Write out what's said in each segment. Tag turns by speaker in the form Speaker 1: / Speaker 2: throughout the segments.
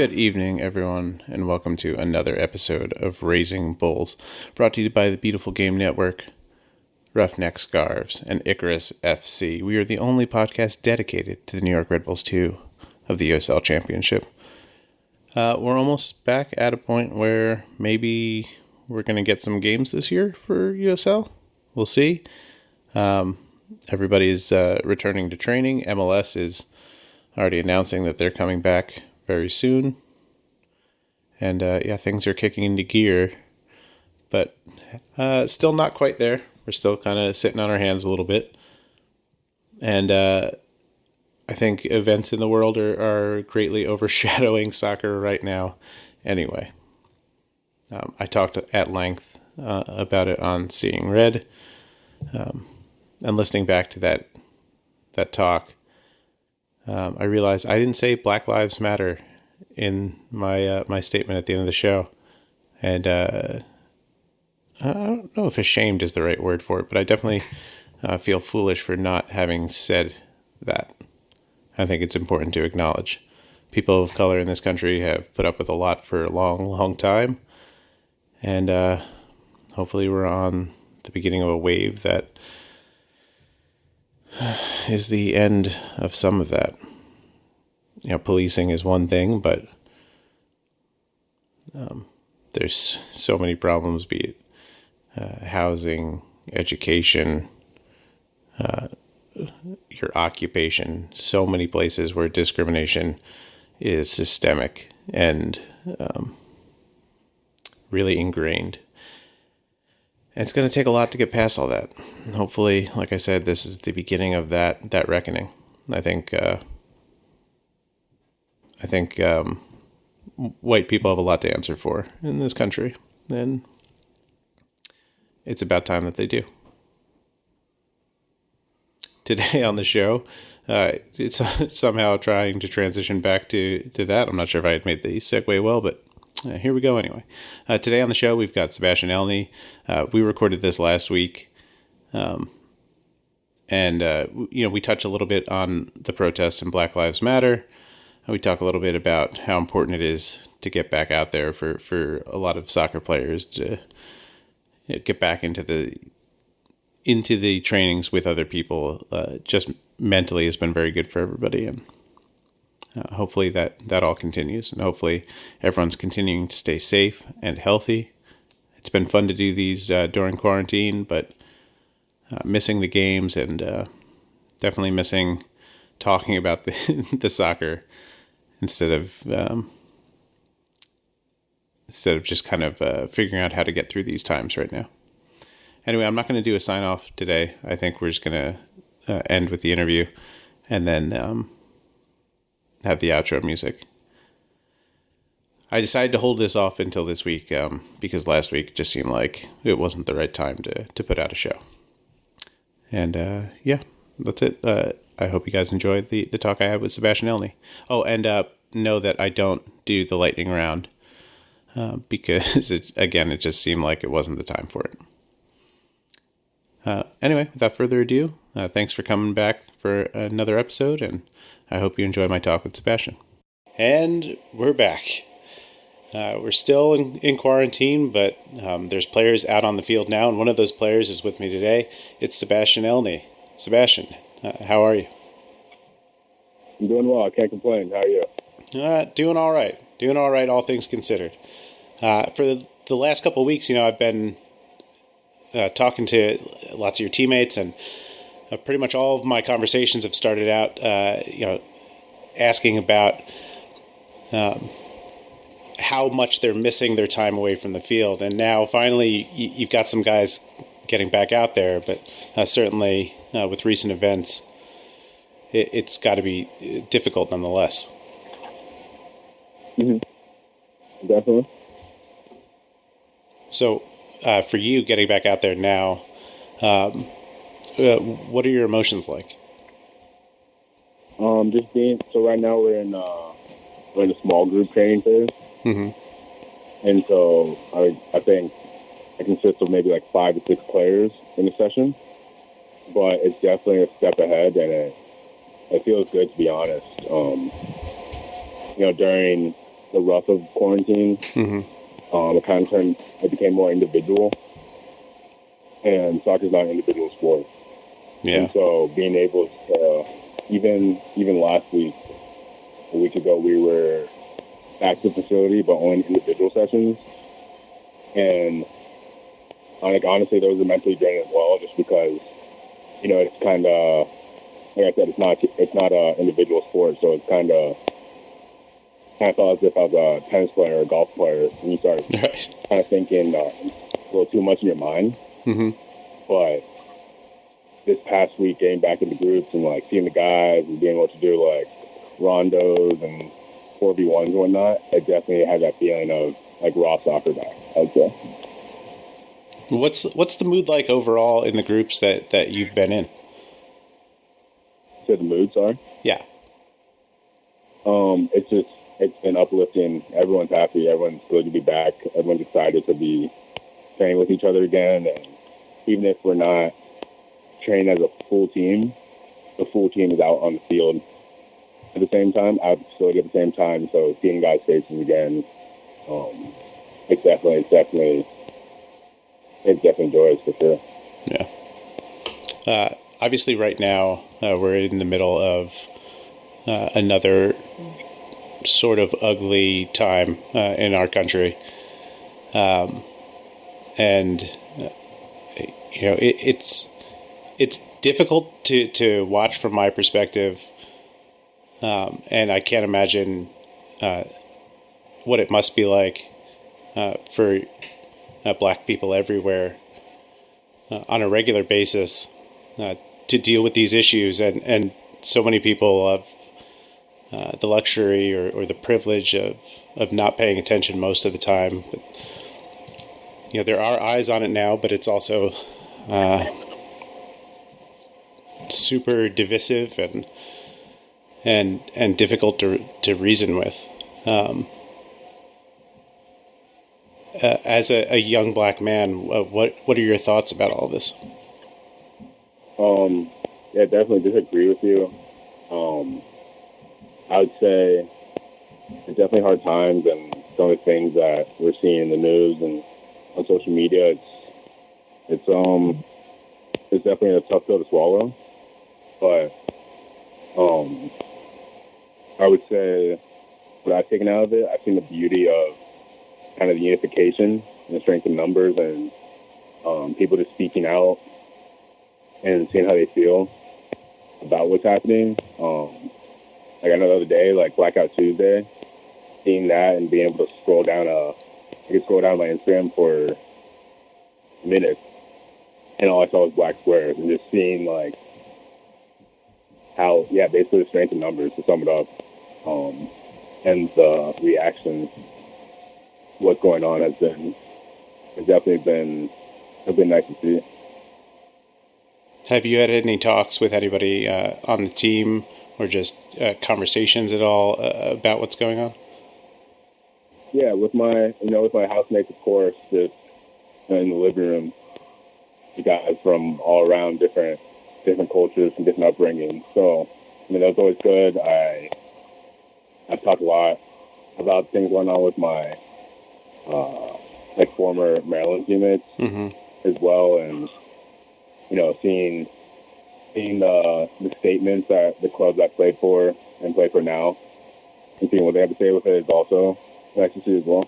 Speaker 1: Good evening, everyone, and welcome to another episode of Raising Bulls, brought to you by the Beautiful Game Network, Roughneck Scarves, and Icarus FC. We are the only podcast dedicated to the New York Red Bulls 2 of the USL Championship. We're almost back at a point where maybe we're going to get some games this year for USL. We'll see. Everybody is returning to training. MLS is already announcing that they're coming back very soon. And things are kicking into gear. But still not quite there. We're still kind of sitting on our hands a little bit. And I think events in the world are greatly overshadowing soccer right now. Anyway, I talked at length about it on Seeing Red. And listening back to that talk, I realized I didn't say Black Lives Matter in my statement at the end of the show. And I don't know if ashamed is the right word for it, but I definitely feel foolish for not having said that. I think it's important to acknowledge people of color in this country have put up with a lot for a long, long time. And hopefully we're on the beginning of a wave that is the end of some of that. You know, policing is one thing, but there's so many problems, be it housing, education, your occupation, so many places where discrimination is systemic and really ingrained. And it's going to take a lot to get past all that. And hopefully, like I said, this is the beginning of that reckoning. I think white people have a lot to answer for in this country, and it's about time that they do. Today on the show, it's somehow trying to transition back to that. I'm not sure if I had made the segue well, but here we go anyway. Today on the show, we've got Sebastian Elney. We recorded this last week, and we touch a little bit on the protests and Black Lives Matter. We talk a little bit about how important it is to get back out there for a lot of soccer players to get back into the trainings with other people. Just mentally has been very good for everybody, and hopefully that all continues, and hopefully everyone's continuing to stay safe and healthy. It's been fun to do these during quarantine, but missing the games and definitely missing talking about the soccer instead of just kind of figuring out how to get through these times right now. Anyway, I'm not going to do a sign off today. I think we're just going to end with the interview and then have the outro music. I decided to hold this off until this week because last week just seemed like it wasn't the right time to put out a show. And that's it. I hope you guys enjoyed the talk I had with Sebastian Elney. Oh, and know that I don't do the lightning round because, it just seemed like it wasn't the time for it. Anyway, without further ado, thanks for coming back for another episode, and I hope you enjoy my talk with Sebastian. And we're back. We're still in quarantine, but there's players out on the field now, and one of those players is with me today. It's Sebastian Elney. Sebastian, how are you?
Speaker 2: I'm doing well. I can't complain. How are you?
Speaker 1: Doing all right. Doing all right, all things considered. For the last couple of weeks, I've been talking to lots of your teammates, and pretty much all of my conversations have started out, asking about how much they're missing their time away from the field. And now, finally, you've got some guys getting back out there, but certainly with recent events, it's got to be difficult nonetheless.
Speaker 2: Mm-hmm. Definitely.
Speaker 1: So, for you getting back out there now, what are your emotions like?
Speaker 2: So right now we're in a small group training phase.
Speaker 1: Mm-hmm.
Speaker 2: And so I think it consists of maybe like 5 to 6 players in the session, but it's definitely a step ahead, and it feels good, to be honest. During the rough of quarantine. It became more individual, and soccer is not an individual sport.
Speaker 1: Yeah.
Speaker 2: And so being able to, even last week, a week ago, we were back to the facility, but only in individual sessions. And honestly, those are mentally draining as well, just because, it's kind of, like I said, it's not an individual sport, so it's kind of felt as if I was a tennis player or a golf player, and you start kind of thinking a little too much in your mind. But this past week, getting back into groups and seeing the guys and being able to do rondos and 4v1s and whatnot, it definitely had that feeling of raw soccer back, I'd say.
Speaker 1: What's the mood like overall in the groups that you've been in?
Speaker 2: So the mood, sorry?
Speaker 1: Yeah.
Speaker 2: It's been uplifting. Everyone's happy. Everyone's good to be back. Everyone's excited to be training with each other again. And even if we're not training as a full team, the full team is out on the field at the same time, out of the facility at the same time. So seeing guys' faces again, it's definitely joyous for sure.
Speaker 1: Yeah. Obviously, right now we're in the middle of another sort of ugly time in our country, and it's difficult to watch from my perspective, and I can't imagine what it must be like for Black people everywhere on a regular basis to deal with these issues, and so many people have the luxury or the privilege of not paying attention most of the time. But, there are eyes on it now, but it's also super divisive and difficult to reason with. As a young Black man, what are your thoughts about all this?
Speaker 2: Yeah, definitely disagree with you. I would say it's definitely hard times, and some of the things that we're seeing in the news and on social media, it's definitely a tough pill to swallow. But I would say what I've taken out of it, I've seen the beauty of kind of the unification and the strength in numbers, and people just speaking out and seeing how they feel about what's happening. I know the other day, Blackout Tuesday, seeing that and being able to scroll down my Instagram for minutes, and all I saw was black squares, and just seeing how, basically the strength in numbers, to sum it up, and the reaction, what's going on has definitely been nice to see.
Speaker 1: Have you had any talks with anybody on the team, or just conversations at all about what's going on?
Speaker 2: Yeah, with my housemates, of course, just in the living room, you guys from all around different cultures and different upbringings. So, that was always good. I've talked a lot about things going on with my former Maryland teammates as well, and seeing the statements that the clubs I played for and play for now, and seeing what they have to say with it is also nice to see as well.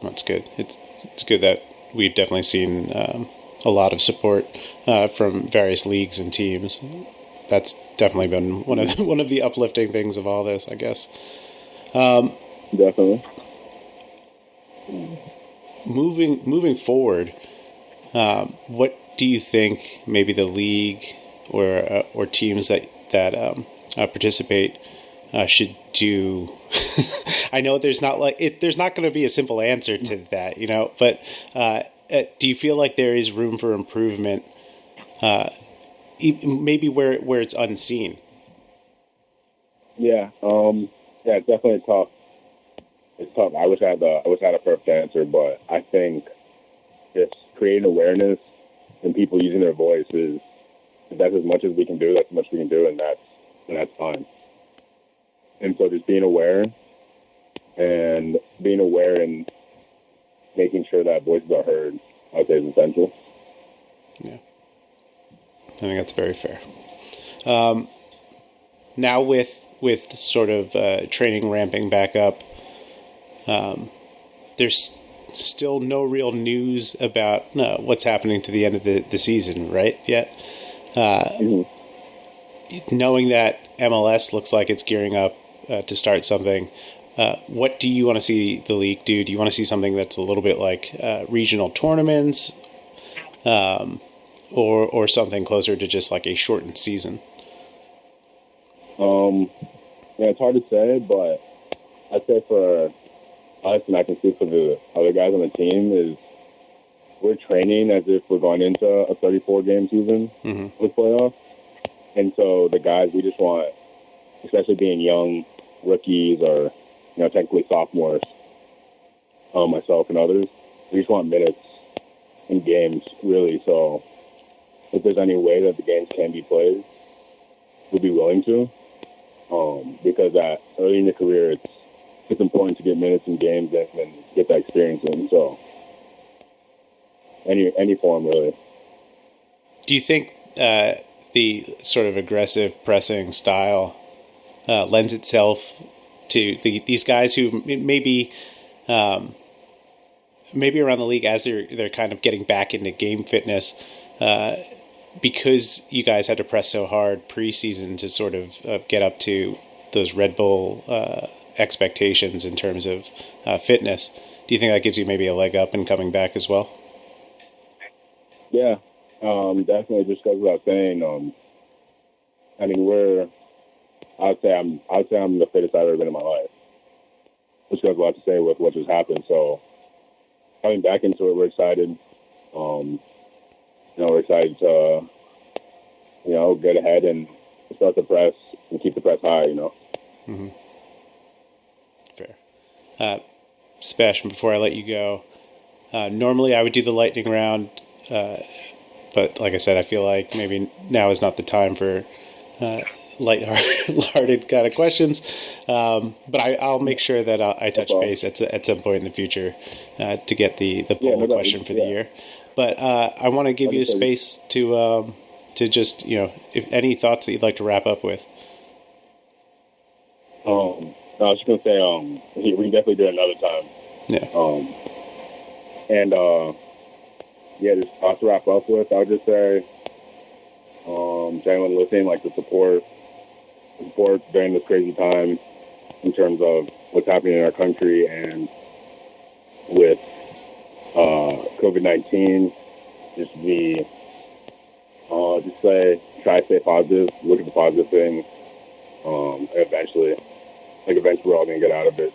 Speaker 1: That's good. It's good that we've definitely seen a lot of support from various leagues and teams. That's definitely been one of the uplifting things of all this, I guess.
Speaker 2: Definitely.
Speaker 1: Moving forward, what do you think maybe the league or teams that participate should do? I know there's not going to be a simple answer to that, but do you feel like there is room for improvement, maybe where it's unseen?
Speaker 2: Yeah, it's definitely tough. It's tough. I wish I had a perfect answer, but I think just creating awareness and people using their voices, that's as much as we can do. That's as much we can do, and that's fine. And so just being aware and making sure that voices are heard, I would say, is essential.
Speaker 1: Yeah. I think that's very fair. Now with sort of training ramping back up, there's still no real news about what's happening to the end of the season, right? Yet. Knowing that MLS looks like it's gearing up to start something, what do you want to see the league do? Do you want to see something that's a little bit like regional tournaments, or something closer to just like a shortened season?
Speaker 2: Yeah, it's hard to say, but I'd say for us, and I can speak for the other guys on the team, is we're training as if we're going into a 34-game season with playoffs. And so the guys, we just want, especially being young rookies or, technically sophomores, myself and others, we just want minutes in games, really. So if there's any way that the games can be played, we'd be willing to. Because early in your career, it's important to get minutes in games and get that experience in. So any form, really.
Speaker 1: Do you think the sort of aggressive pressing style lends itself to these guys who maybe around the league as they're kind of getting back into game fitness, because you guys had to press so hard preseason to sort of get up to those Red Bull expectations in terms of fitness? Do you think that gives you maybe a leg up in coming back as well?
Speaker 2: Yeah, definitely. Just goes without saying. I mean, I'd say I'm the fittest I've ever been in my life, which goes a lot to say with what just happened. So coming back into it, we're excited. We're excited to, get ahead and start the press and keep the press high.
Speaker 1: Mm-hmm. Fair. Sebastian, before I let you go, normally I would do the lightning round, but like I said, I feel like maybe now is not the time for lighthearted kind of questions. But I'll make sure that I touch base at some point in the future to get the poll question for the year. But I want to give you a space to just, if any thoughts that you'd like to wrap up with.
Speaker 2: I was just gonna say, we can definitely do it another time.
Speaker 1: Yeah.
Speaker 2: Just to wrap up with, I would just say, to anyone listening, like the support during this crazy time in terms of what's happening in our country and with COVID-19, try to stay positive, look at the positive things, and eventually we're all going to get out of it.